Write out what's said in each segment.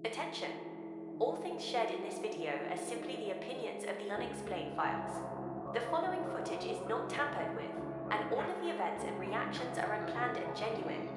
Attention! All things shared in this video are simply the opinions of the Unexplained Files. The following footage is not tampered with, and all of the events and reactions are unplanned and genuine.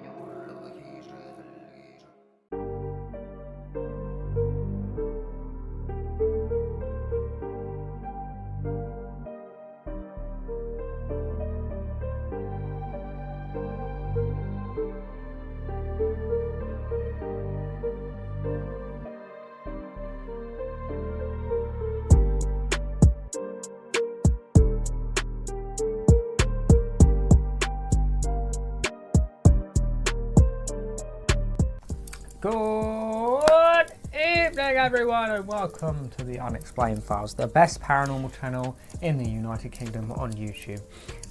Good evening, everyone, and welcome to the Unexplained Files, the best paranormal channel in the United Kingdom on YouTube.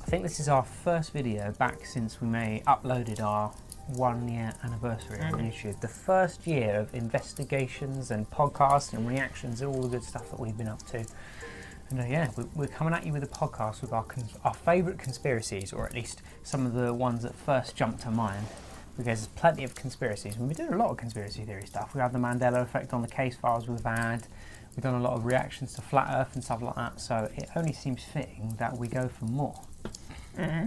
I think this is our first video back since we uploaded our 1 year anniversary on YouTube. The first year of investigations and podcasts and reactions and all the good stuff that we've been up to. And yeah, we're coming at you with a podcast with our favourite conspiracies, or at least some of the ones that first jumped to mind. Because there's plenty of conspiracies, and we did a lot of conspiracy theory stuff. We had the Mandela effect on the case files we've had. We've done a lot of reactions to Flat Earth and stuff like that, so it only seems fitting that we go for more. Mm-hmm.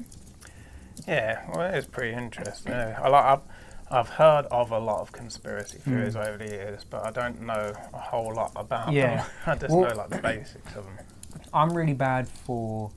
Yeah, well, it is pretty interesting. I've heard of a lot of conspiracy theories over the years, but I don't know a whole lot about them. I just know like the basics of them. I'm really bad for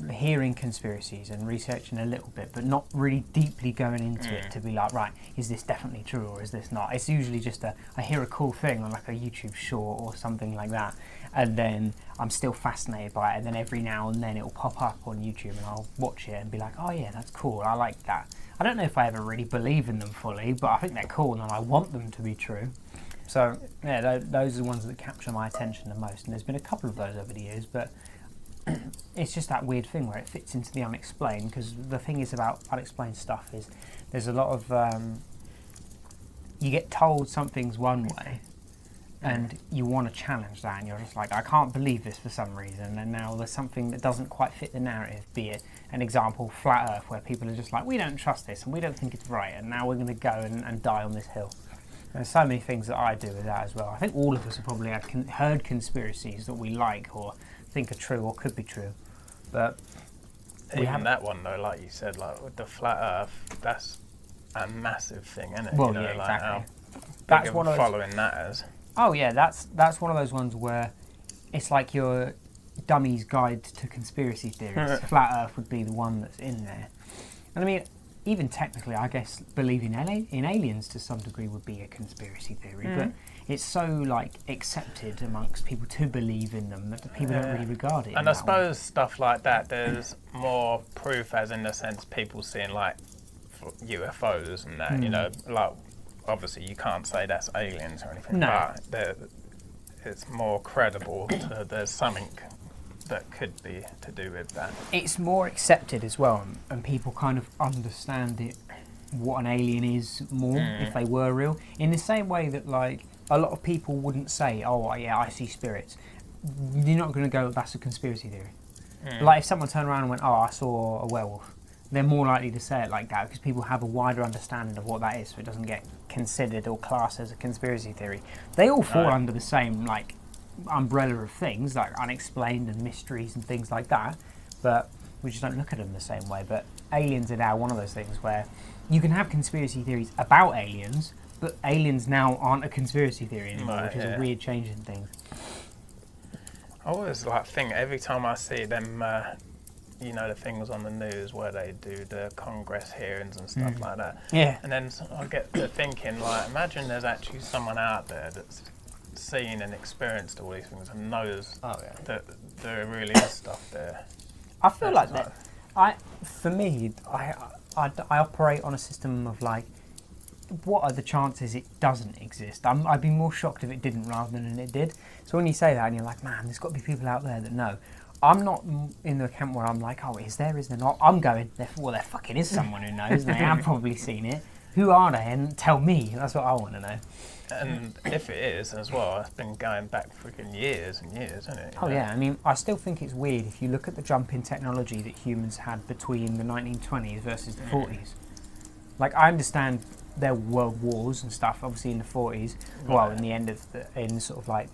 hearing conspiracies and researching a little bit, but not really deeply going into it to be like, right, is this definitely true or is this not? It's usually just I hear a cool thing on like a YouTube short or something like that, and then I'm still fascinated by it, and then every now and then it'll pop up on YouTube and I'll watch it and be like, oh yeah, that's cool, I like that. I don't know if I ever really believe in them fully, but I think they're cool and I want them to be true. So yeah, those are the ones that capture my attention the most, and there's been a couple of those over the years, but it's just that weird thing where it fits into the unexplained, because the thing is about unexplained stuff is there's a lot of you get told something's one way and you want to challenge that, and you're just like, I can't believe this for some reason, and now there's something that doesn't quite fit the narrative, be it an example, Flat Earth, where people are just like, we don't trust this and we don't think it's right, and now we're going to go and die on this hill. There's so many things that I do with that as well. I think all of us have probably heard conspiracies that we like or think are true or could be true, but even that one though, like you said, like with the Flat Earth, that's a massive thing, isn't it? Well, you know, yeah, like exactly. That's one of following that as. Oh yeah, that's one of those ones where it's like your dummy's guide to conspiracy theories. Flat Earth would be the one that's in there, and I mean, even technically, I guess believing in aliens to some degree would be a conspiracy theory, but it's so like accepted amongst people to believe in them that people don't really regard it. And I suppose stuff like that, there's more proof, as in the sense people seeing like UFOs and that, you know, like obviously you can't say that's aliens or anything, but it's more credible. There's something that could be to do with that. It's more accepted as well, and people kind of understand it, what an alien is more if they were real. In the same way that like a lot of people wouldn't say, oh yeah, I see spirits. You're not going to go, that's a conspiracy theory. Like if someone turned around and went, oh, I saw a werewolf, they're more likely to say it like that because people have a wider understanding of what that is, so it doesn't get considered or classed as a conspiracy theory. They all fall under the same like umbrella of things like unexplained and mysteries and things like that, but we just don't look at them the same way. But aliens are now one of those things where you can have conspiracy theories about aliens, but aliens now aren't a conspiracy theory anymore, which is a weird change in things. I always like think every time I see them, you know, the things on the news where they do the Congress hearings and stuff like that. Yeah. And then I get to thinking, like, imagine there's actually someone out there that's seen and experienced all these things and knows that there really is stuff there. I feel like that. I operate on a system of like, what are the chances it doesn't exist? I'd be more shocked if it didn't rather than it did. So when you say that and you're like, man, there's got to be people out there that know. I'm not in the camp where I'm like, oh, is there not? I'm going, there fucking is someone who knows, and they have probably seen it. Who are they? And tell me. That's what I want to know. And if it is as well, it's been going back freaking years and years, isn't it? Oh yeah, I mean, I still think it's weird if you look at the jump in technology that humans had between the 1920s versus the 40s. Like, I understand there were world wars and stuff. Obviously, in the 40s, well, in the end of in sort of like,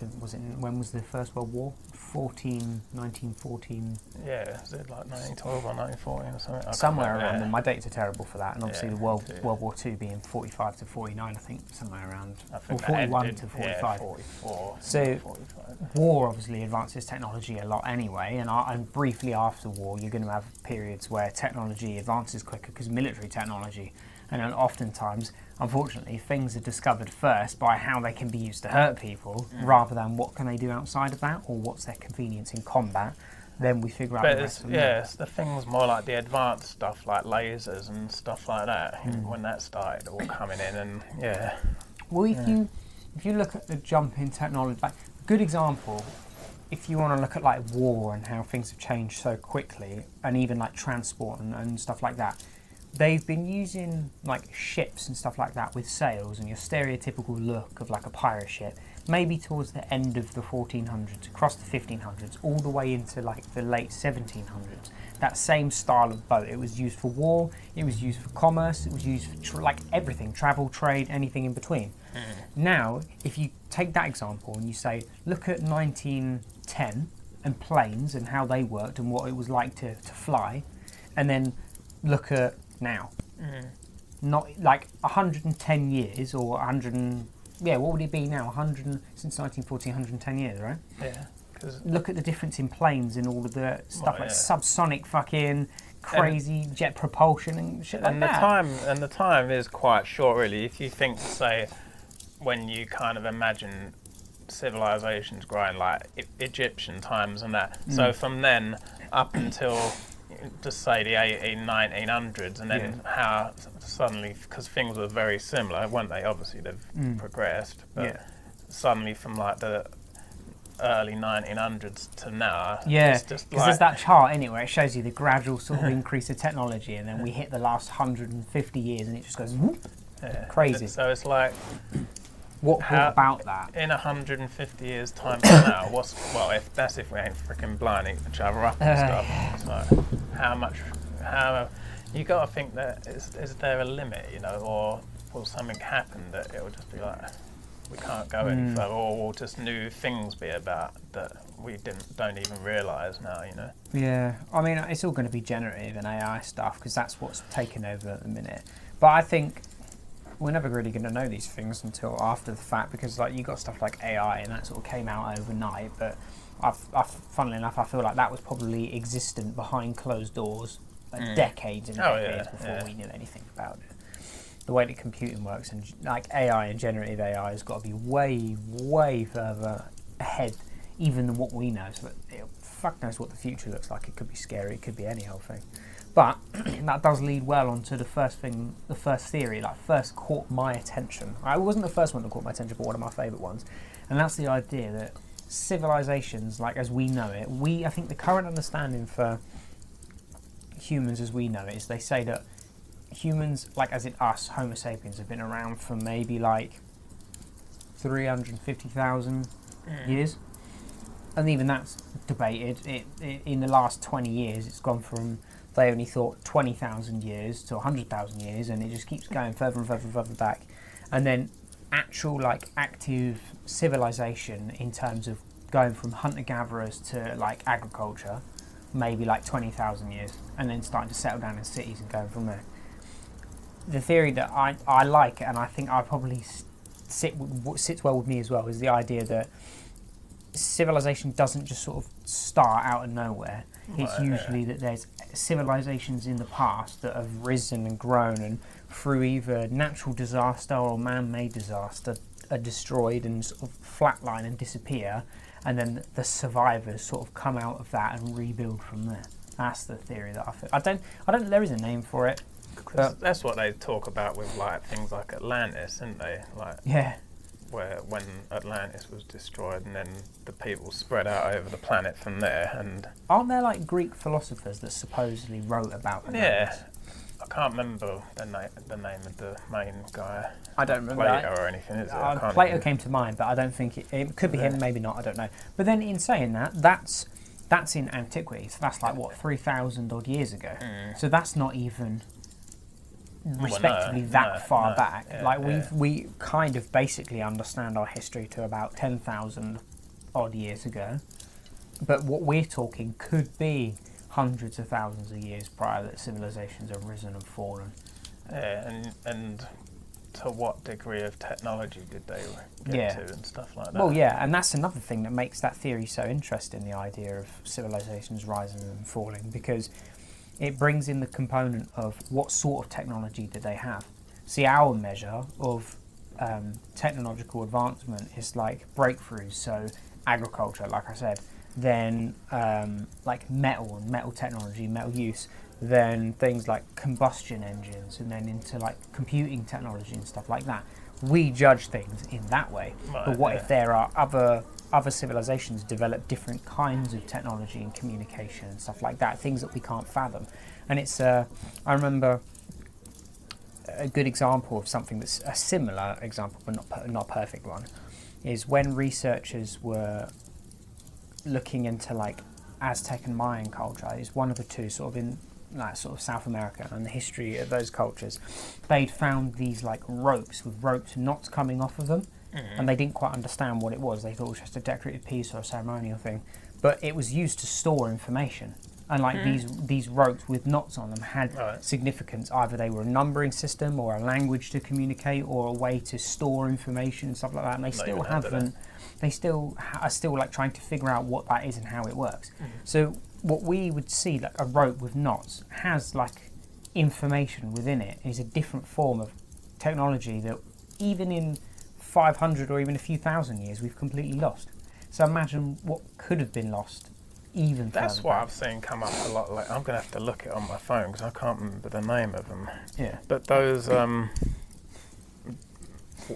when was the First World War? 1914. Yeah, is it like 1912 or 1914 or something? Somewhere around them. My dates are terrible for that, and obviously Yeah, the World War II being 45 to 49, I think, somewhere around, I or think that 41 ended, to 45. Yeah, 44. So 45. war obviously advances technology a lot anyway, and briefly after war, you're going to have periods where technology advances quicker because military technology, and then oftentimes, unfortunately, things are discovered first by how they can be used to hurt people, rather than what can they do outside of that, or what's their convenience in combat. Then we figure out But the rest from there. it's the things more like the advanced stuff, like lasers and stuff like that. When that started all coming in, and Well, if you look at the jump in technology, like good example, if you want to look at like war and how things have changed so quickly, and even like transport and stuff like that, they've been using like ships and stuff like that with sails and your stereotypical look of like a pirate ship, maybe towards the end of the 1400s, across the 1500s, all the way into like the late 1700s. That same style of boat. It was used for war, it was used for commerce, it was used for like everything, travel, trade, anything in between. Now, if you take that example and you say, look at 1910 and planes and how they worked and what it was like to fly, and then look at now. Not like 110 years or 100 what would it be now? 100 since 1914, 110 years, right? yeah. Look at the difference in planes and all of the stuff like subsonic fucking crazy jet propulsion and shit like that. And the time is quite short, really. If you think, say, when you kind of imagine civilizations growing like Egyptian times and that. So from then up until just say the 1900s, and then how suddenly, because things were very similar, weren't they? Obviously they've progressed, but suddenly from like the early 1900s to now, it's just because there's that chart anyway, it shows you the gradual sort of increase of technology, and then we hit the last 150 years and it just goes whoop, crazy. So it's like, what about that? In 150 years time from now, if we ain't freaking blinding each other up and stuff, it's like, how you got to think that is there a limit, or will something happen that it will just be like, we can't go any further, or will just new things be about that we don't even realise now, Yeah, I mean, it's all going to be generative and AI stuff because that's what's taken over at the minute. But I think we're never really going to know these things until after the fact, because like you got stuff like AI and that sort of came out overnight. But funnily enough, I feel like that was probably existent behind closed doors decades and decades before we knew anything about it. The way that computing works and like AI and generative AI has got to be way, way further ahead even than what we know. So fuck knows what the future looks like. It could be scary. It could be any old thing. But that does lead well onto the first theory, like first caught my attention. It wasn't the first one that caught my attention, but one of my favourite ones. And that's the idea that civilizations, like as we know it, I think the current understanding for humans as we know it is they say that humans, like as in us, Homo sapiens, have been around for maybe like 350,000 years. And even that's debated. In the last 20 years, it's gone from, they only thought 20,000 years to 100,000 years, and it just keeps going further and further and further back. And then actual, like, active civilization in terms of going from hunter-gatherers to, like, agriculture, maybe like 20,000 years, and then starting to settle down in cities and going from there. The theory that I like, and I think I probably sits well with me as well, is the idea that civilization doesn't just sort of start out of nowhere. It's usually that there's civilizations in the past that have risen and grown, and through either natural disaster or man-made disaster are destroyed and sort of flatline and disappear, and then the survivors sort of come out of that and rebuild from there. That's the theory that I feel. I don't. There is a name for it. That's what they talk about with like things like Atlantis, isn't they? Like where when Atlantis was destroyed, and then the people spread out over the planet from there. And aren't there like Greek philosophers that supposedly wrote about Atlantis? Yeah, I can't remember the name of the main guy. I don't remember Plato that. Or anything, is it? Plato came to mind, but I don't think it could be him, maybe not. I don't know. But then in saying that, that's in antiquity. So that's like what 3,000 odd years ago. So that's not even respectively far back. We kind of basically understand our history to about 10,000 odd years ago. But what we're talking could be hundreds of thousands of years prior that civilizations have risen and fallen. Yeah, and to what degree of technology did they get to and stuff like that? Well, yeah, and that's another thing that makes that theory so interesting, the idea of civilizations rising and falling, because it brings in the component of what sort of technology did they have. See, our measure of technological advancement is like breakthroughs, so agriculture, like I said, then like metal and metal technology, metal use, then things like combustion engines, and then into like computing technology and stuff like that. We judge things in that way. Right, but what if there are other civilizations develop different kinds of technology and communication and stuff like that, things that we can't fathom? And it's I remember a good example of something that's a similar example, but not a perfect one, is when researchers were looking into like Aztec and Mayan culture. Is one of the two, sort of in like sort of South America and the history of those cultures. They'd found these like ropes with knots coming off of them, and they didn't quite understand what it was. They thought it was just a decorative piece or a ceremonial thing, but it was used to store information. And like these ropes with knots on them had significance. Either they were a numbering system or a language to communicate or a way to store information and stuff like that. And they still haven't. They still are still like trying to figure out what that is and how it works. So what we would see, like a rope with knots, has like information within it. Is a different form of technology that even in 500 or even a few thousand years we've completely lost. So imagine what could have been lost. Even that's what I've seen come up a lot. Like, I'm gonna have to look it on my phone because I can't remember the name of them. Yeah. But those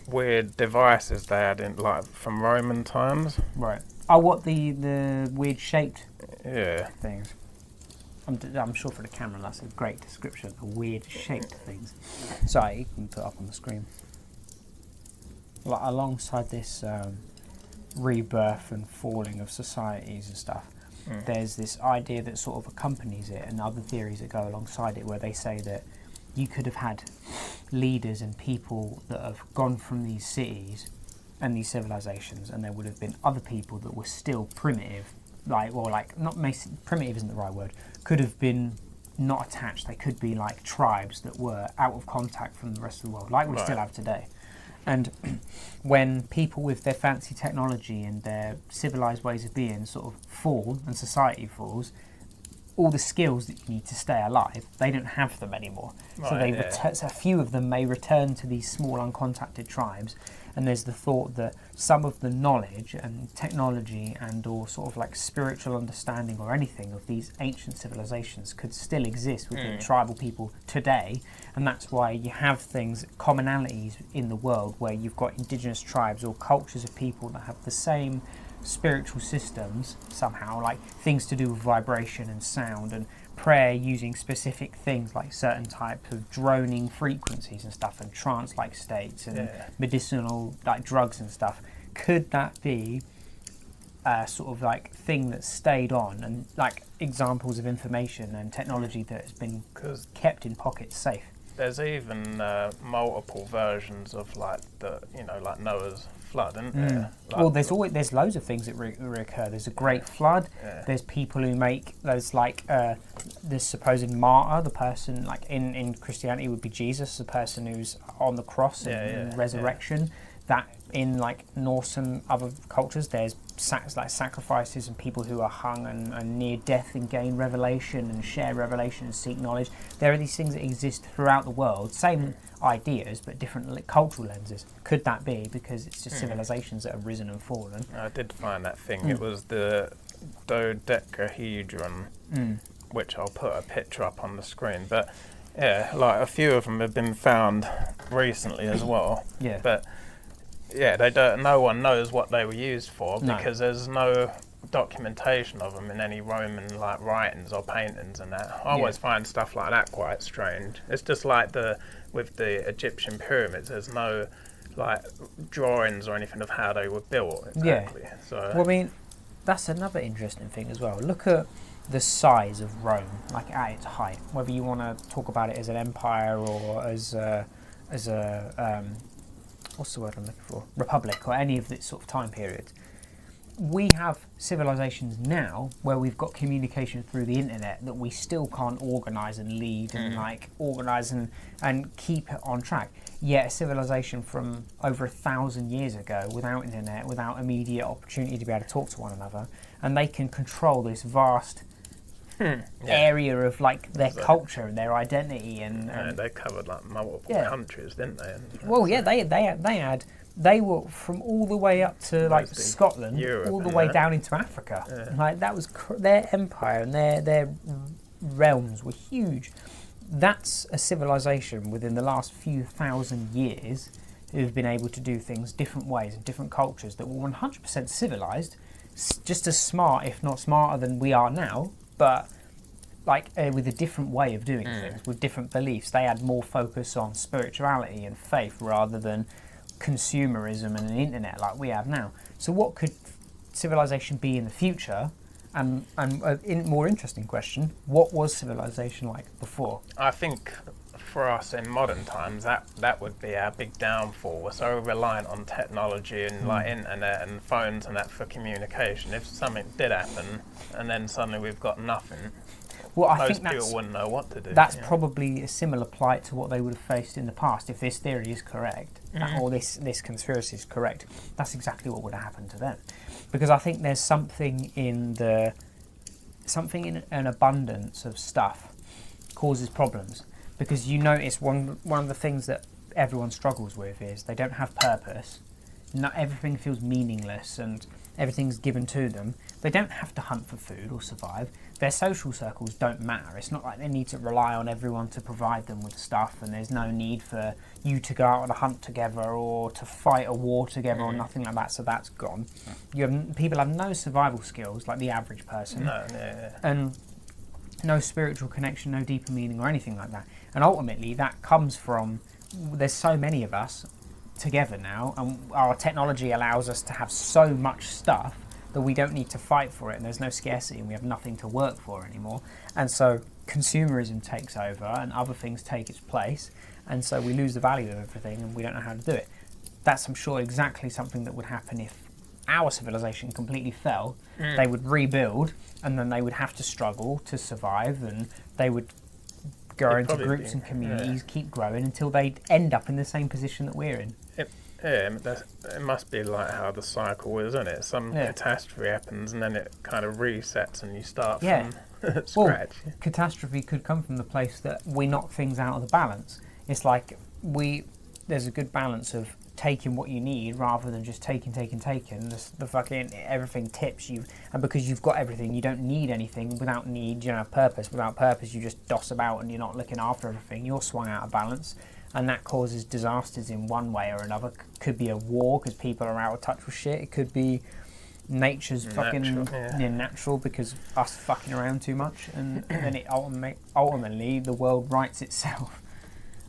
weird devices they had in like from Roman times. Right. Oh, what the weird shaped things. I'm sure for the camera that's a great description. The weird shaped things. Sorry, you can put it up on the screen. Like alongside this rebirth and falling of societies and stuff. There's this idea that sort of accompanies it, and other theories that go alongside it, where they say that you could have had leaders and people that have gone from these cities and these civilizations, and there would have been other people that were still primitive, primitive isn't the right word, could have been not attached. They could be like tribes that were out of contact from the rest of the world, like we still have today. And when people with their fancy technology and their civilized ways of being sort of fall and society falls, all the skills that you need to stay alive, they don't have them anymore. So so a few of them may return to these small uncontacted tribes, and there's the thought that some of the knowledge and technology and or sort of like spiritual understanding or anything of these ancient civilizations could still exist within tribal people today, and that's why you have things, commonalities in the world where you've got indigenous tribes or cultures of people that have the same spiritual systems somehow, like things to do with vibration and sound and prayer using specific things like certain types of droning frequencies and stuff, and trance-like states and medicinal like drugs and stuff. Could that be a sort of like thing that stayed on, and like examples of information and technology that has been kept in pockets safe? There's even multiple versions of like like Noah's flood, isn't there? Like, well, there's loads of things that reoccur. There's a great flood. There's people who make there's like this supposed martyr, the person like in Christianity would be Jesus, the person who's on the cross and resurrection. That in like Norse and other cultures, there's sacrifices and people who are hung and near death and gain revelation and share revelation and seek knowledge. There are these things that exist throughout the world, same ideas but different cultural lenses. Could that be because it's just civilizations that have risen and fallen? I did find that thing. It was the dodecahedron, which I'll put a picture up on the screen. But yeah, like a few of them have been found recently as well. Yeah. But yeah, they don't. No one knows what they were used for because there's no documentation of them in any Roman like writings or paintings and that. I always find stuff like that quite strange. It's just like with the Egyptian pyramids. There's no like drawings or anything of how they were built exactly. So well, I mean, that's another interesting thing as well. Look at the size of Rome, like at its height, whether you want to talk about it as an empire or as a what's the word I'm looking for? Republic, or any of this sort of time periods. We have civilizations now where we've got communication through the internet that we still can't organise and lead and like organise and keep it on track. Yet a civilization from over 1,000 years ago, without internet, without immediate opportunity to be able to talk to one another, and they can control this vast area of like their culture and their identity and they covered like multiple countries, didn't they? They were from all the way up to like Scotland, Europe, all the way down into Africa. Yeah. Like that was their empire and their realms were huge. That's a civilization within the last few thousand years who've been able to do things different ways and different cultures that were 100% civilized, just as smart, if not smarter than we are now, but like with a different way of doing things, with different beliefs. They had more focus on spirituality and faith rather than consumerism and an internet like we have now. So what could civilization be in the future? And more interesting question, what was civilization like before? I think for us in modern times, that would be our big downfall. We're so reliant on technology and like internet and phones and that for communication. If something did happen and then suddenly we've got nothing, well, I most think people wouldn't know what to do. That's probably a similar plight to what they would have faced in the past. If this theory is correct, or this conspiracy is correct, that's exactly what would have happened to them. Because I think there's something in an abundance of stuff causes problems. Because you notice one of the things that everyone struggles with is they don't have purpose. Not everything feels meaningless and everything's given to them. They don't have to hunt for food or survive. Their social circles don't matter. It's not like they need to rely on everyone to provide them with stuff, and there's no need for you to go out on a hunt together or to fight a war together or nothing like that, so that's gone. People have no survival skills like the average person. And no spiritual connection, no deeper meaning or anything like that. And ultimately that comes from, there's so many of us together now, and our technology allows us to have so much stuff that we don't need to fight for it, and there's no scarcity and we have nothing to work for anymore. And so consumerism takes over and other things take its place, and so we lose the value of everything and we don't know how to do it. That's, I'm sure, exactly something that would happen if our civilization completely fell. They would rebuild and then they would have to struggle to survive, and they would go into groups and communities, keep growing until they'd end up in the same position that we're in. It must be like how the cycle is, isn't it? Some catastrophe happens and then it kind of resets and you start from scratch. Well, catastrophe could come from the place that we knock things out of the balance. It's like there's a good balance of taking what you need rather than just taking. The fucking everything tips you, and because you've got everything, you don't need anything. Without need, you don't have purpose. Without purpose, you just doss about and you're not looking after everything. You're swung out of balance. And that causes disasters in one way or another. Could be a war because people are out of touch with shit. It could be nature's natural because us fucking around too much, and then it ultimately the world rights itself,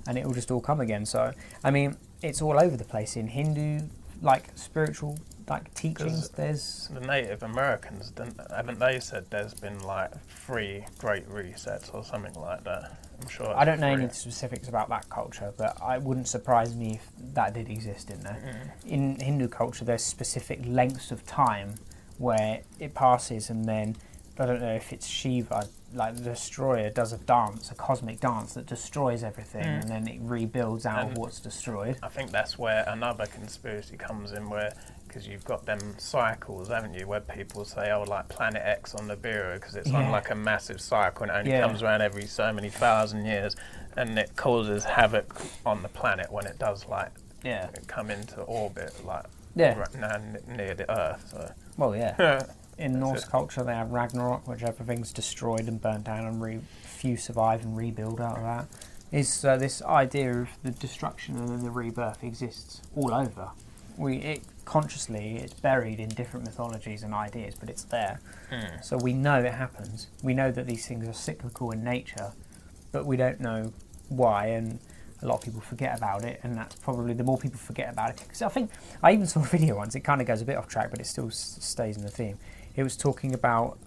and it will just all come again. So I mean, it's all over the place in Hindu like spiritual like teachings. There's the Native Americans, haven't they said there's been like 3 great resets or something like that? I'm sure. I don't know any specifics about that culture, but it wouldn't surprise me if that did exist in there. In Hindu culture, there's specific lengths of time where it passes, and then I don't know if it's Shiva, like the destroyer, does a dance, a cosmic dance that destroys everything, and then it rebuilds out of what's destroyed. I think that's where another conspiracy comes in, where because you've got them cycles, haven't you, where people say, oh, like Planet X on Nibiru, because it's on like a massive cycle and it only comes around every so many thousand years, and it causes havoc on the planet when it does like come into orbit like near the Earth. So. Well, in Norse culture, they have Ragnarok, which everything's destroyed and burnt down, and few survive and rebuild out of that. Is this idea of the destruction and then the rebirth exists all over. Consciously, it's buried in different mythologies and ideas, but it's there. So we know it happens. We know that these things are cyclical in nature, but we don't know why, and a lot of people forget about it, and that's probably the more people forget about it. Because I think I even saw a video once, it kind of goes a bit off track, but it still stays in the theme. It was talking about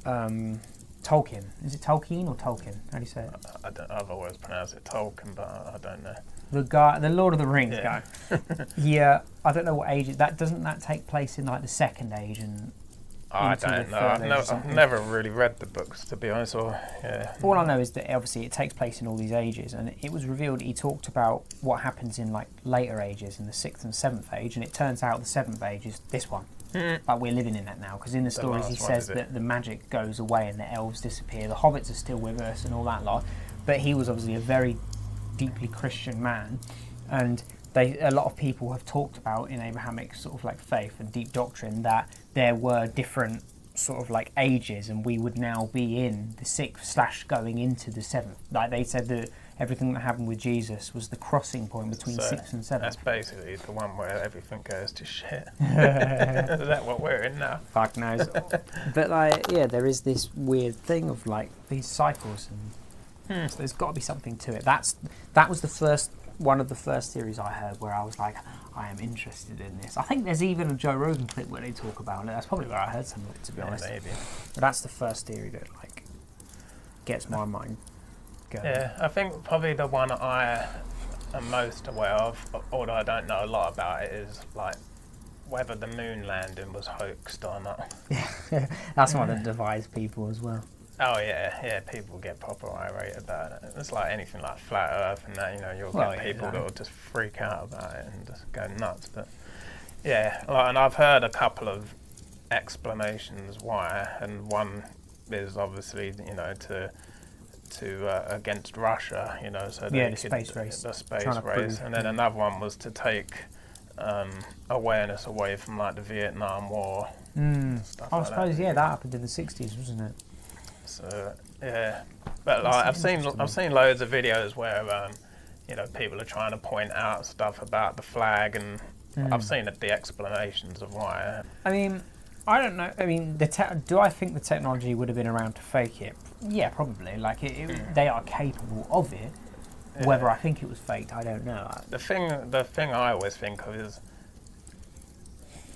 Tolkien. Is it Tolkien or Tolkien? How do you say it? I've always pronounced it Tolkien, but I don't know. The Lord of the Rings Yeah. guy. Yeah, I don't know what age that doesn't that take place in like the Second Age and. I into the don't know. Third Age or I've something? never really read the books, to be honest. Or yeah. All I know is that obviously it takes place in all these ages, and it was revealed. He talked about what happens in like later ages, in the 6th and 7th age, and it turns out the 7th age is this one. Like we're living in that now, because in the stories he last one, says is it? that the magic goes away and the elves disappear. The hobbits are still with us and all that lot. But he was obviously a very deeply Christian man, and a lot of people have talked about in Abrahamic sort of like faith and deep doctrine that there were different sort of like ages, and we would now be in the 6th / going into the 7th. Like they said that everything that happened with Jesus was the crossing point between 6th and 7th. That's basically the one where everything goes to shit. Is that what we're in now? Fuck knows. But like, yeah, there is this weird thing of like these cycles, and so there's got to be something to it. That was one of the first theories I heard where I was like, I am interested in this. I think there's even a Joe Rogan clip where they talk about it. That's probably where I heard some of it, to be honest. Maybe. But that's the first theory that like gets my mind going. Yeah, I think probably the one I am most aware of, although I don't know a lot about it, is like whether the moon landing was hoaxed or not. That's one that divides people as well. Oh yeah, people get proper irate about it. It's like anything like flat Earth and that, you'll get people that will just freak out about it and just go nuts. But yeah, and I've heard a couple of explanations why, and one is obviously to against Russia, so the space race. The space race, and then another one was to take awareness away from like the Vietnam War. Stuff I like suppose that. that happened in the 60s, wasn't it? So yeah, but like I've seen loads of videos where people are trying to point out stuff about the flag, and I've seen the explanations of why. I mean, I don't know. I mean, do I think the technology would have been around to fake it? Yeah, probably. Like they are capable of it. Yeah. Whether I think it was faked, I don't know. The thing I always think of is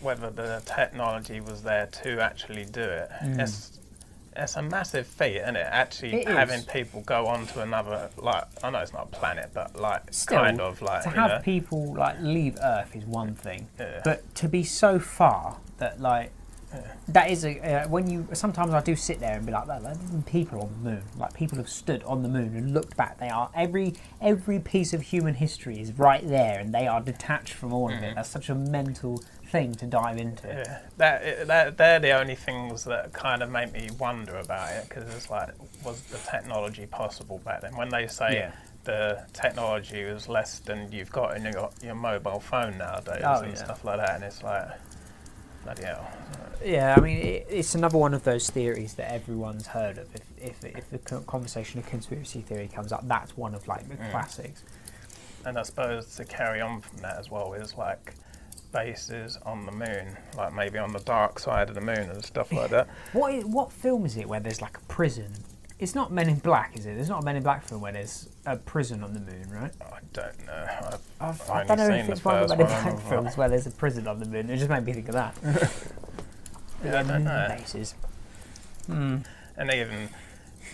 whether the technology was there to actually do it. It's a massive feat, isn't it? Actually having people go on to another, like, I know it's not a planet, but like Still, kind of like to have people like leave Earth is one thing, Yeah. but to be so far that like that is sometimes I do sit there and be like, there's people on the moon. Like people have stood on the moon and looked back. They are every piece of human history is right there, and they are detached from all of it. That's such a mental thing to dive into. Yeah, they're the only things that kind of make me wonder about it, because it's like, was the technology possible back then? When they say the technology was less than you've got in your mobile phone nowadays and stuff like that, and it's like, bloody hell. Yeah, I mean, it's another one of those theories that everyone's heard of. If the conversation of conspiracy theory comes up, that's one of like the classics. And I suppose to carry on from that as well is like bases on the moon, like maybe on the dark side of the moon and stuff like that. What film is it where there's like a prison? It's not Men in Black, is it? There's not a Men in Black film where there's a prison on the moon, right? I don't know. I don't know if it's one of the Men in Black films where there's a prison on the moon. It just made me think of that. I don't know. Bases. And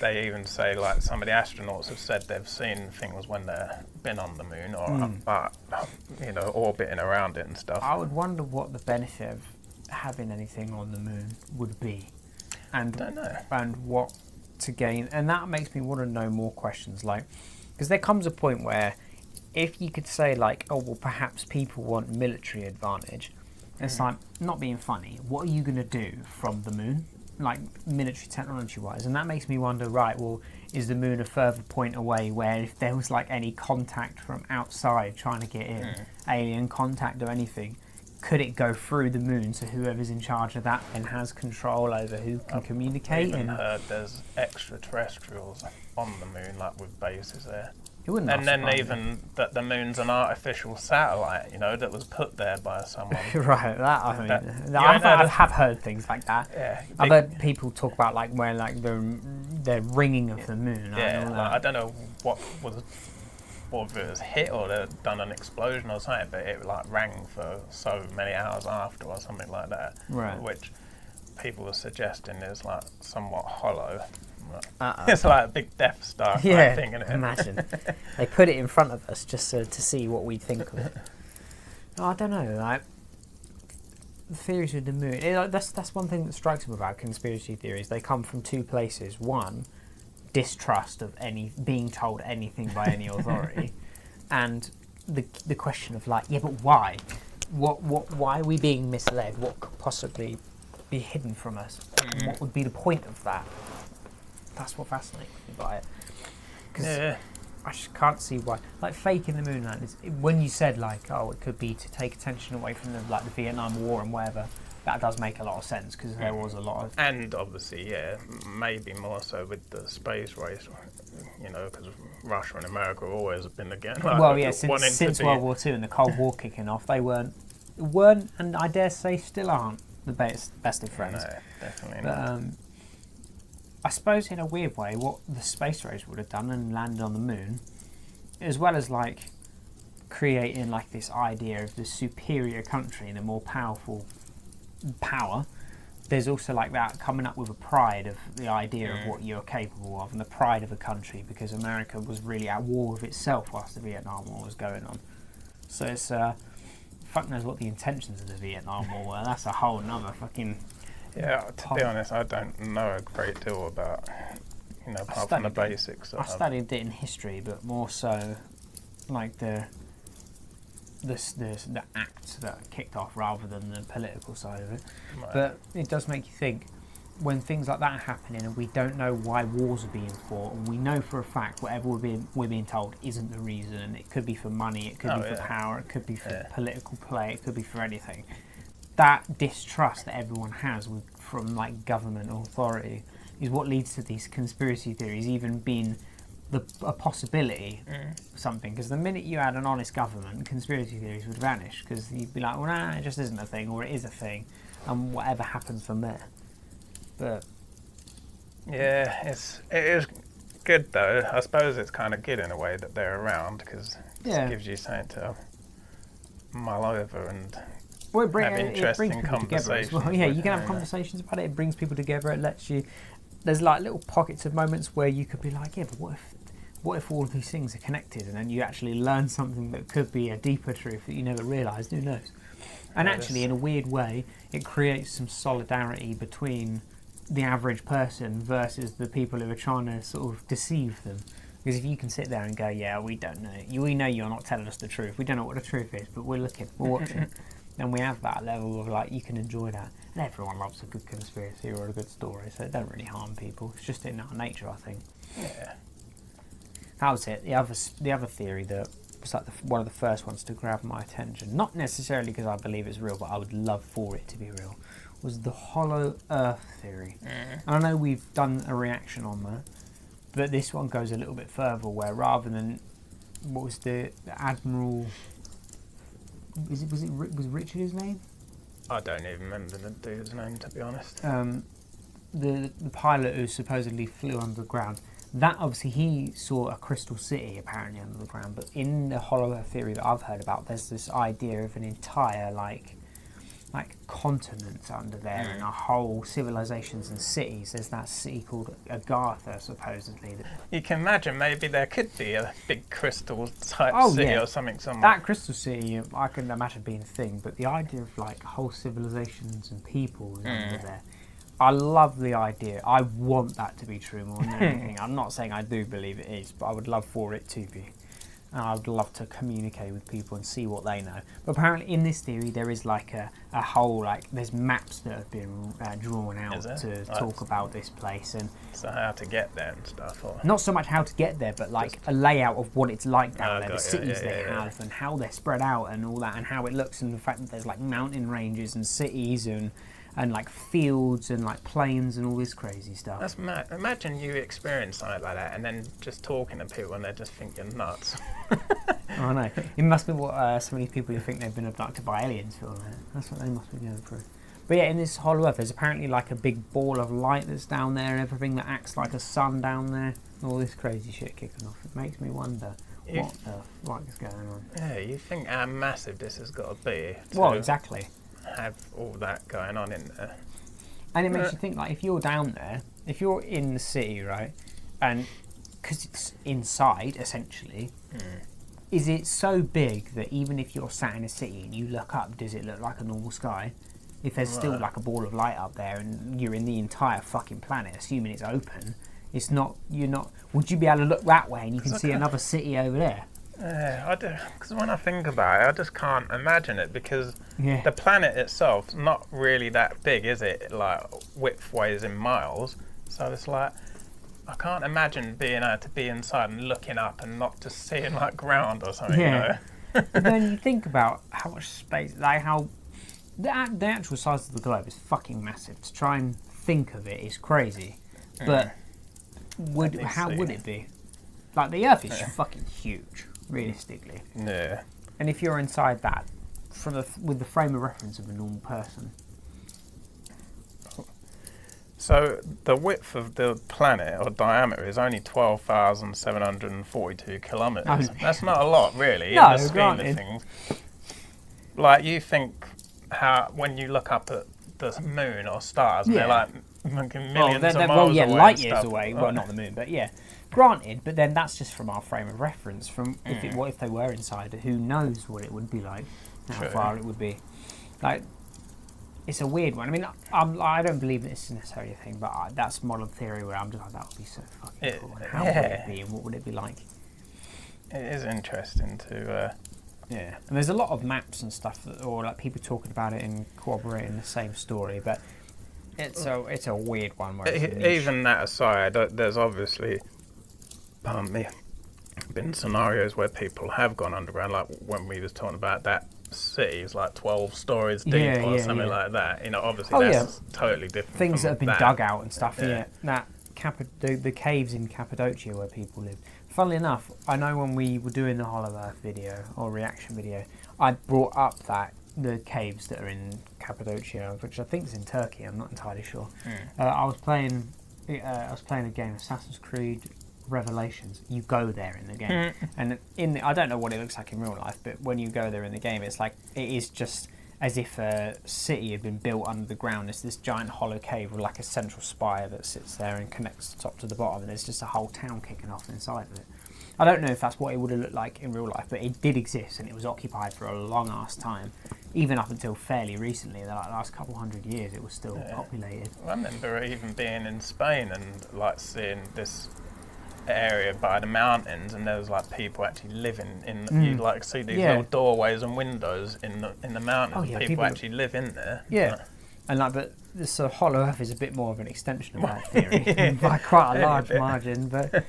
they even say, like, some of the astronauts have said they've seen things when they've been on the moon or orbiting around it and stuff. I would wonder what the benefit of having anything on the moon would be, and I don't know. And what to gain. And that makes me want to know more questions, like, because there comes a point where if you could say like, oh well, perhaps people want military advantage. It's like, not being funny, what are you going to do from the moon, like military technology wise? And that makes me wonder, right, well, is the moon a further point away where if there was like any contact from outside trying to get in, alien contact or anything, could it go through the moon, so whoever's in charge of that then has control over who can communicate? I've even heard there's extraterrestrials on the moon, like with bases there. And then even that the moon's an artificial satellite, that was put there by someone. Right, I have heard things like that. Yeah, I've heard people talk about like where like the ringing of the moon. Yeah, and all like, I that. don't know whether it was hit or they'd done an explosion or something, but it like rang for so many hours after or something like that. Right. Which people are suggesting is like somewhat hollow. It's like a big Death Star type thing, isn't it? Imagine. They put it in front of us just to see what we think of it. I don't know, like, the theories of the moon, that's one thing that strikes me about conspiracy theories. They come from two places. One, distrust of being told anything by any authority, and the question of like, yeah, but why? Why are we being misled? What could possibly be hidden from us? What would be the point of that? That's what fascinates me by it. Because I just can't see why. Like, faking the moon landings, when you said like, oh, it could be to take attention away from the Vietnam War and whatever, that does make a lot of sense, because there was a lot of... And obviously, maybe more so with the space race, you know, because Russia and America have always been against... Like, well, yeah, since World War II and the Cold War kicking off, they weren't, and I dare say still aren't, the best of friends. No, definitely But, not. I suppose in a weird way, what the space race would have done and landed on the moon, as well as like creating like this idea of the superior country and a more powerful power, there's also like that coming up with a pride of the idea of what you're capable of and the pride of a country, because America was really at war with itself whilst the Vietnam War was going on. So it's fuck knows what the intentions of the Vietnam War were. That's a whole nother fucking... Yeah, to be honest, I don't know a great deal about, you know, apart from the basics. I studied it in history, but more so like the acts that kicked off rather than the political side of it. Right. But it does make you think, when things like that are happening and we don't know why wars are being fought, and we know for a fact whatever we're being told isn't the reason, and it could be for money, it could be for power, it could be for political play, it could be for anything. That distrust that everyone has from like government authority is what leads to these conspiracy theories even being a possibility of something. Because the minute you had an honest government, conspiracy theories would vanish, because you'd be like, well, nah, it just isn't a thing, or it is a thing, and whatever happens from there. But yeah, it is good though. I suppose it's kind of good in a way that they're around, because it gives you something to mull over and well, it have brings interesting people together as well. conversations. Yeah, you can have conversations about it. It brings people together. It lets you. There's like little pockets of moments where you could be like, yeah, but what if all of these things are connected, and then you actually learn something that could be a deeper truth that you never realised. Who knows? And actually, in a weird way, it creates some solidarity between the average person versus the people who are trying to sort of deceive them. Because if you can sit there and go, yeah, we don't know, we know you're not telling us the truth. We don't know what the truth is, but we're looking, we're watching. And we have that level of like, you can enjoy that. And everyone loves a good conspiracy or a good story, so it don't really harm people. It's just in our nature, I think. Yeah. That was it. The other theory that was like one of the first ones to grab my attention, not necessarily because I believe it's real, but I would love for it to be real, was the hollow earth theory. And I know we've done a reaction on that, but this one goes a little bit further, where rather than, what was the Admiral... Was Richard his name? I don't even remember the dude's name, to be honest. The pilot who supposedly flew underground. That obviously he saw a crystal city apparently under the ground, but in the hollow earth theory that I've heard about, there's this idea of an entire like continents under there and a whole civilizations and cities. There's that city called Agartha, supposedly. You can imagine maybe there could be a big crystal type city or something somewhere. That crystal city, I can imagine being a thing, but the idea of like whole civilizations and people under there, I love the idea. I want that to be true more than anything. I'm not saying I do believe it is, but I would love for it to be. And I would love to communicate with people and see what they know. But apparently in this theory there is like a whole, like, there's maps that have been drawn out to talk about this place. And so how to get there and stuff? Or? Not so much how to get there, but like a layout of what it's like down there, the cities they have and how they're spread out and all that, and how it looks, and the fact that there's like mountain ranges and cities and like fields and like plains and all this crazy stuff. That's mad. Imagine you experience something like that and then just talking to people and they just think you're nuts. I know. It must be what so many people who think they've been abducted by aliens feel like. That's what they must be going through. But yeah, in this hollow earth, there's apparently like a big ball of light that's down there and everything that acts like a sun down there. All this crazy shit kicking off. It makes me wonder what the fuck is going on. Yeah, you think how massive this has got to be. Well, exactly. Have all that going on in there. And it makes you think, like, if you're down there, if you're in the city, right, and because it's inside, essentially, is it so big that even if you're sat in a city and you look up, does it look like a normal sky? If there's still like a ball of light up there and you're in the entire fucking planet, assuming it's open, it's not, you're not, would you be able to look that way and you can see another city over there? Yeah, I do. Because when I think about it, I just can't imagine it because Yeah. the planet itself's not really that big, is it? Like width-wise in miles. So it's like I can't imagine being able to be inside and looking up and not just seeing like ground or something. Yeah. You know? But then you think about how much space, like how the actual size of the globe is fucking massive. To try and think of it is crazy. But how would it be? Like the Earth is fucking huge, realistically. Yeah. And if you're inside that, with the frame of reference of a normal person. So the width of the planet or diameter is only 12,742 kilometres. Oh, That's not a lot, really, No, in the scheme granted. of things. Like you think how when you look up at the moon or stars, and they're like millions of miles away. Light and years stuff. away. Well, not the moon, but yeah. Granted, but then that's just from our frame of reference. From what if they were inside? Who knows what it would be like? How True. far it would be? Like, it's a weird one. I mean, I don't believe this is necessarily a thing, but that's modern theory where I'm just like, that would be so fucking cool. And how would it be, and what would it be like? It is interesting to. Yeah, and there's a lot of maps and stuff, or like people talking about it and corroborating the same story, but it's a weird one. Where it's a niche. Even that aside, there's obviously, been scenarios where people have gone underground, like when we was talking about that city is like 12 stories deep or something like that. You know, obviously that's totally different. Things that from have been dug out and stuff. Yeah, that the caves in Cappadocia where people lived. Funnily enough, I know when we were doing the Hollow Earth video or reaction video, I brought up the caves that are in Cappadocia, which I think is in Turkey. I'm not entirely sure. I was playing a game, Assassin's Creed Revelations. You go there in the game, and I don't know what it looks like in real life, but when you go there in the game, it's like it is just as if a city had been built under the ground. It's this giant hollow cave with like a central spire that sits there and connects the top to the bottom, and there's just a whole town kicking off inside of it. I don't know if that's what it would have looked like in real life, but it did exist, and it was occupied for a long ass time, even up until fairly recently. The last couple hundred years, it was still populated. I remember even being in Spain and like seeing this area by the mountains, and there was like people actually living in. You like see these little doorways and windows in the mountains. People actually live in there. Yeah, and like, but this Hollow Earth is a bit more of an extension of that theory by quite a large margin. But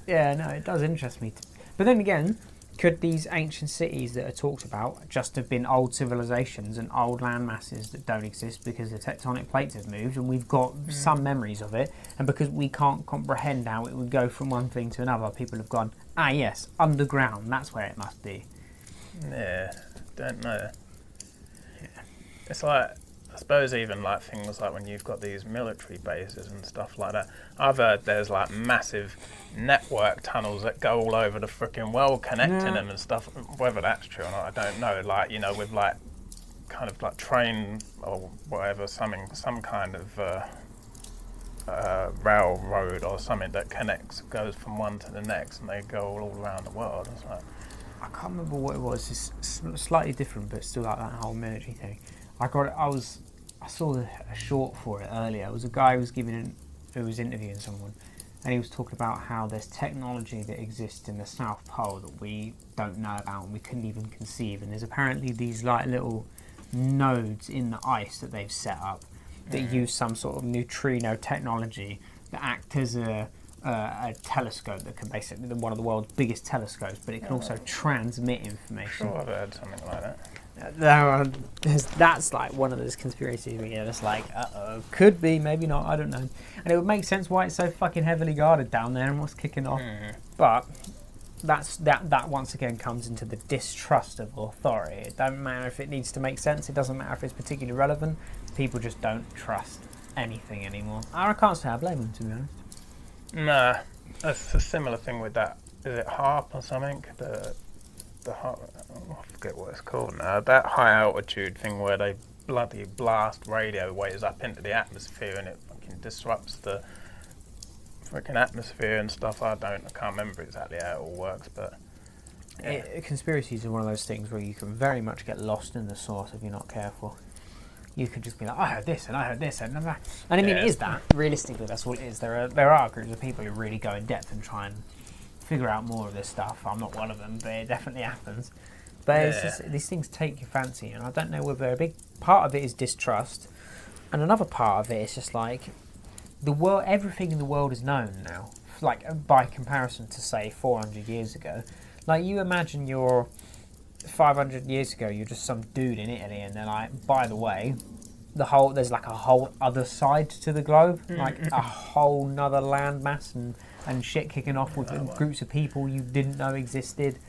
yeah, no, it does interest me. But then again, could these ancient cities that are talked about just have been old civilizations and old land masses that don't exist because the tectonic plates have moved and we've got some memories of it, and because we can't comprehend how it would go from one thing to another, people have gone, yes, underground, that's where it must be. Yeah, don't know. It's like, I suppose even like things like when you've got these military bases and stuff like that, I've heard there's like massive network tunnels that go all over the freaking world connecting them and stuff. Whether that's true or not, I don't know. Like, you know, with like kind of like train or whatever, some kind of railroad or something that goes from one to the next, and they go all around the world. It's like, I can't remember what it was. It's slightly different, but still like that whole military thing. I saw a short for it earlier. It was a guy who was interviewing someone, and he was talking about how there's technology that exists in the South Pole that we don't know about and we couldn't even conceive. And there's apparently these like little nodes in the ice that they've set up that use some sort of neutrino technology that act as a telescope that can basically one of the world's biggest telescopes, but it can also transmit information. sure, I've heard something like that. That's like one of those conspiracies where you're just like, could be, maybe not, I don't know. And it would make sense why it's so fucking heavily guarded down there and what's kicking off. But that once again comes into the distrust of authority. It doesn't matter if it needs to make sense, it doesn't matter if it's particularly relevant. People just don't trust anything anymore. I can't say I blame them, to be honest. Nah, it's a similar thing with that. Is it HARP or something? The HARP, I forget what it's called now. That high altitude thing where they bloody blast radio waves up into the atmosphere, and it fucking disrupts the freaking atmosphere and stuff. I can't remember exactly how it all works, but Conspiracies are one of those things where you can very much get lost in the source if you're not careful. You could just be like, I heard this, and I heard this, and that. And I mean, it is that. Realistically, that's all it is. There are groups of people who really go in depth and try and figure out more of this stuff. I'm not one of them, but it definitely happens. But it's just, these things take your fancy, and I don't know whether a big part of it is distrust, and another part of it is just like the world. Everything in the world is known now, like by comparison to say 400 years ago. Like you imagine you're 500 years ago, you're just some dude in Italy, and they're like, by the way, there's like a whole other side to the globe, like a whole nother landmass and shit kicking off with groups of people you didn't know existed.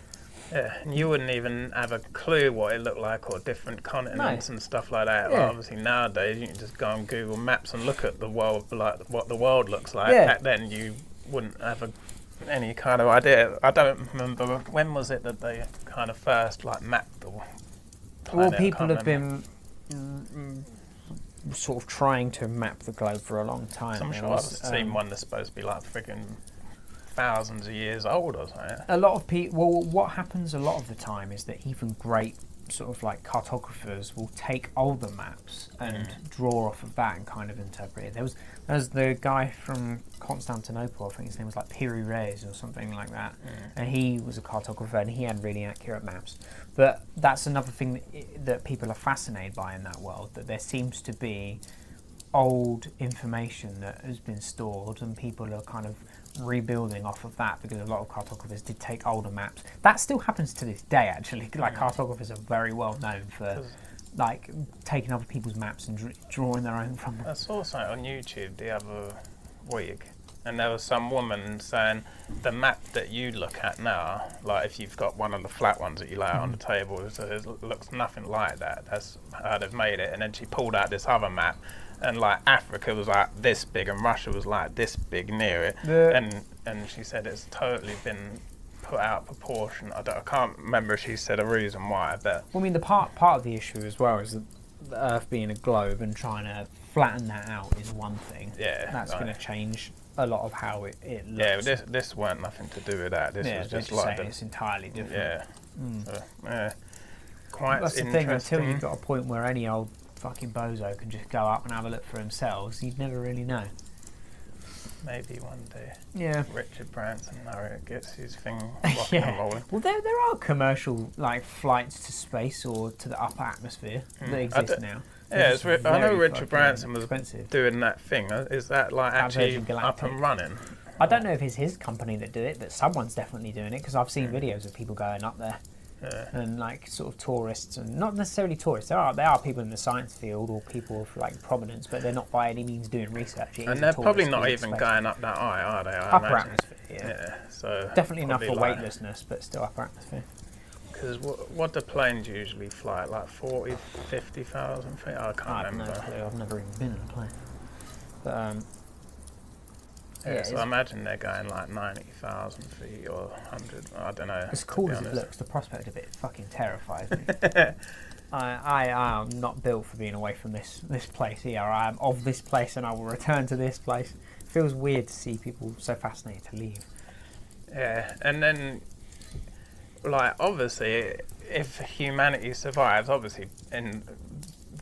Yeah, and you wouldn't even have a clue what it looked like, or different continents and stuff like that. Yeah. Like obviously nowadays you can just go on Google Maps and look at the world, like what the world looks like. Yeah. Back then you wouldn't have any kind of idea. I don't remember when was it that they kind of first like mapped the planet. Well, people have been sort of trying to map the globe for a long time. I'm sure I've seen one that's supposed to be like freaking thousands of years old or something. A lot of people. Well, what happens a lot of the time is that even great sort of like cartographers will take older maps and draw off of that and kind of interpret it. There's the guy from Constantinople, I think his name was like Piri Reis or something like that, and he was a cartographer and he had really accurate maps. But that's another thing that people are fascinated by in that world, that there seems to be old information that has been stored and people are kind of rebuilding off of that, because a lot of cartographers did take older maps. That still happens to this day, actually. Like cartographers are very well known for like taking other people's maps and drawing their own from them. I saw something on YouTube the other week, and there was some woman saying the map that you look at now, like if you've got one of the flat ones that you lay out on the table, it looks nothing like that. That's how they've made it. And then she pulled out this other map, and like Africa was like this big and Russia was like this big near it, and she said it's totally been put out of proportion. I can't remember if she said a reason why, but well, I mean, the part of the issue as well is that the Earth being a globe and trying to flatten that out is one thing. Yeah, that's going to change a lot a lot of how it looks. Yeah, this weren't nothing to do with that. This was just like it's entirely different. Yeah. So, quite That's the interesting. thing. Until you've got a point where any old fucking bozo can just go up and have a look for themselves, you'd never really know. Maybe one day. Yeah. Richard Branson gets his thing rocking and rolling. Well, there are commercial like flights to space or to the upper atmosphere that exist now. Yeah, I know Richard fucking Branson was expensive. doing that thing. Is that like actually Virgin up Galactic. and running? I don't know if it's his company that did it, but someone's definitely doing it because I've seen videos of people going up there. Yeah. And like sort of tourists, and not necessarily tourists. There are people in the science field or people of like prominence, but they're not by any means doing research. And they're probably not even going up that high, are they? I upper imagine. atmosphere. Yeah. So Definitely enough for like, weightlessness, but still upper atmosphere. Because what do planes usually fly at? Like 40, 50,000 feet? I can't remember. No clue. I've never even been in a plane. But so I imagine they're going like 90,000 feet or 100. I don't know. As cool as it looks, the prospect of it fucking terrifies me. I am not built for being away from this place here. I am of this place and I will return to this place. It feels weird to see people so fascinated to leave. Yeah, and then, like, obviously, if humanity survives, obviously, then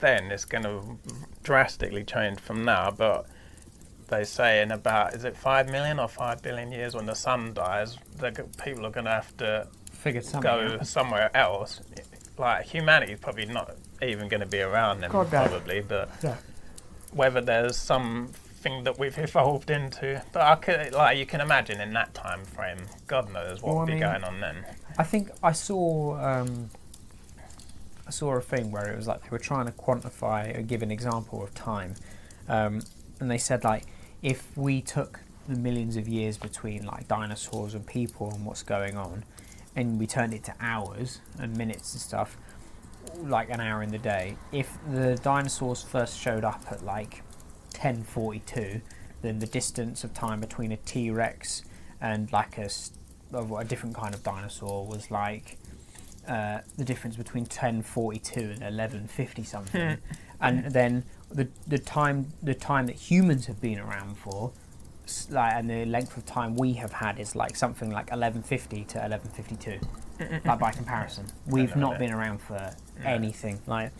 it's going to drastically change from now, but they say in about, is it 5 million or 5 billion years when the sun dies, people are going to have to go somewhere else. Like, humanity's probably not even going to be around then, probably, but whether there's something that we've evolved into. But you can imagine in that time frame, God knows what would be going on then. I think I saw a thing where it was like they were trying to quantify or give an example of time, and they said like if we took the millions of years between like dinosaurs and people and what's going on, and we turned it to hours and minutes and stuff, like an hour in the day, if the dinosaurs first showed up at like 1042, then the distance of time between a T-Rex and like a different kind of dinosaur was like the difference between 1042 and 1150 something. and then the time that humans have been around for, and the length of time we have had is like something like 1150 to 1152. Like by comparison, we've not been around for anything. Like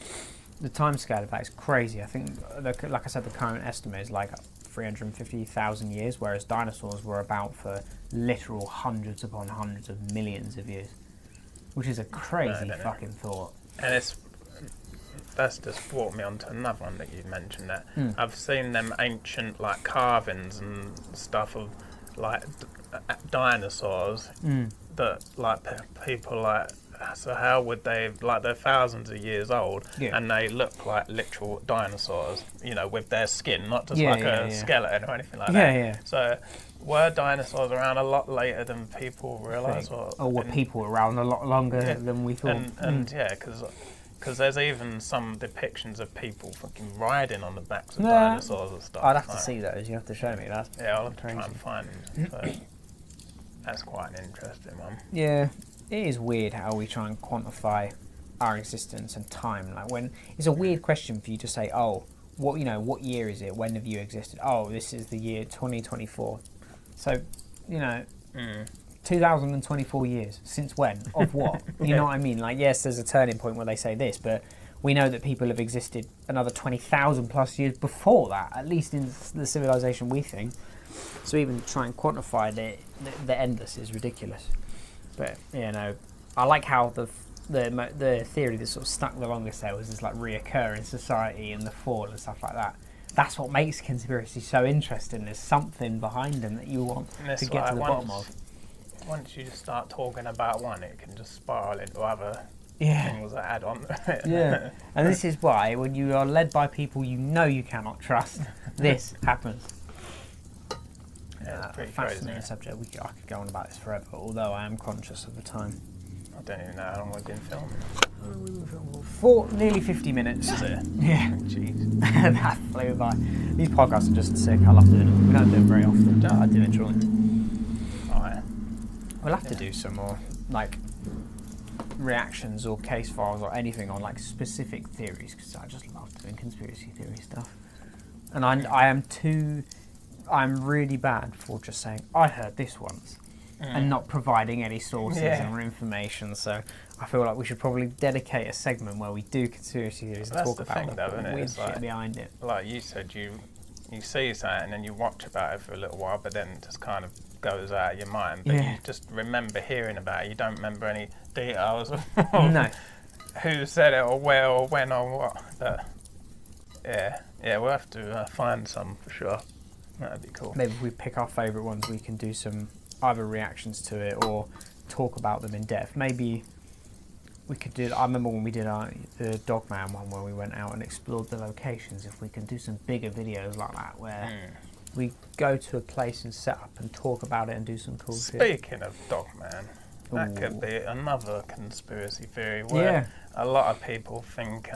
the time scale of that is crazy. I think, like I said, the current estimate is like 350,000 years, whereas dinosaurs were about for literal hundreds upon hundreds of millions of years, which is a crazy fucking thought. And that's just brought me on to another one that you mentioned there. I've seen them ancient like carvings and stuff of like dinosaurs that like people like, so how would they, like they're thousands of years old and they look like literal dinosaurs, you know, with their skin, not just a skeleton or anything like that. So were dinosaurs around a lot later than people realise? Or were people around a lot longer than we thought? And because there's even some depictions of people fucking riding on the backs of dinosaurs and stuff. I'd have to see those. You have to show me that. Yeah, I'll have to try and find them. So that's quite an interesting one. Yeah, it is weird how we try and quantify our existence and time. Like when it's a weird question for you to say, oh, what year is it? When have you existed? Oh, this is the year 2024. So, 2024 years. Since when? Of what? You know what I mean? Like, yes, there's a turning point where they say this, but we know that people have existed another 20,000 plus years before that, at least in the civilization we think. So even try and quantify the endless is ridiculous. But I like how the theory that sort of stuck the longest there was this like reoccurring society and the fall and stuff like that. That's what makes conspiracy so interesting. There's something behind them that you want to get to the bottom of. Once you just start talking about one, it can just spiral into other things that add on to it. Yeah, and this is why when you are led by people you cannot trust, this happens. Yeah, it's pretty fascinating crazy. Subject. I could go on about this forever, although I am conscious of the time. I don't even know how long we've been filming. For nearly 50 minutes. Is it? Yeah. Jeez. That flew by. These podcasts are just sick. I love doing them. We don't do them very often. I do enjoy them. Alright. We'll have to do some more like reactions or case files or anything on like specific theories, because I just love doing conspiracy theory stuff. And I'm really bad for just saying I heard this once and not providing any sources or information. So I feel like we should probably dedicate a segment where we do conspiracy theories and talk about the weird shit behind it. Like you said, you see something and then you watch about it for a little while, but then it just kind of goes out of your mind. But you just remember hearing about it. You don't remember any details of who said it or where or when or what. But we'll have to find some for sure. That'd be cool. Maybe if we pick our favourite ones, we can do some either reactions to it or talk about them in depth. Maybe we could do. I remember when we did the Dogman one, where we went out and explored the locations. If we can do some bigger videos like that, where we go to a place and set up and talk about it and do some cool shit. Speaking of Dogman, that could be another conspiracy theory where a lot of people think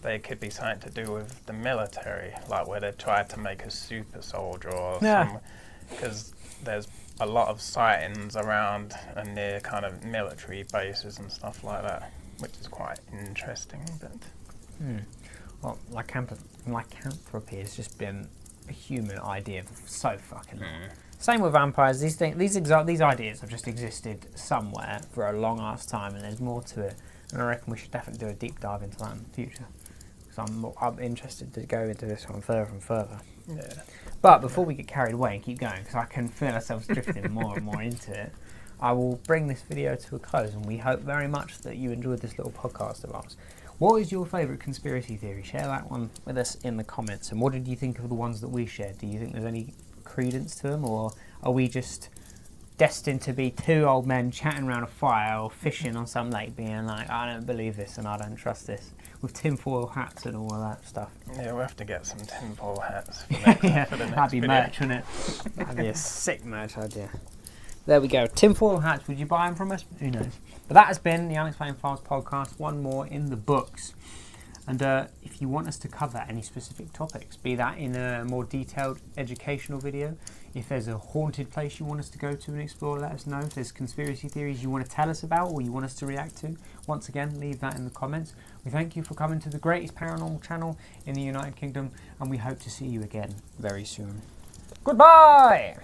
they could be something to do with the military, like where they tried to make a super soldier or something. Because there's a lot of sightings around and near kind of military bases and stuff like that, which is quite interesting. But well, lycanthropy has just been a human idea for so fucking long. Same with vampires. These ideas have just existed somewhere for a long ass time, and there's more to it. And I reckon we should definitely do a deep dive into that in the future. Because I'm interested to go into this one further and further. yeah, But before we get carried away and keep going, because I can feel ourselves drifting more and more into it, I will bring this video to a close, and we hope very much that you enjoyed this little podcast of ours. What is your favourite conspiracy theory? Share that one with us in the comments. And what did you think of the ones that we shared? Do you think there's any credence to them, or are we just destined to be two old men chatting around a fire or fishing on some lake being like, I don't believe this and I don't trust this, with tinfoil hats and all of that stuff? yeah, we'll have to get some tinfoil hats for, for the next that'd be video. merch, wouldn't it? That'd be a sick merch idea. There we go. Tinfoil hats. Would you buy them from us? Who knows? But that has been the Unexplained Files podcast. One more in the books. And if you want us to cover any specific topics, be that in a more detailed educational video, if there's a haunted place you want us to go to and explore, let us know. If there's conspiracy theories you want to tell us about or you want us to react to, once again, leave that in the comments. We thank you for coming to the greatest paranormal channel in the United Kingdom, and we hope to see you again very soon. Goodbye!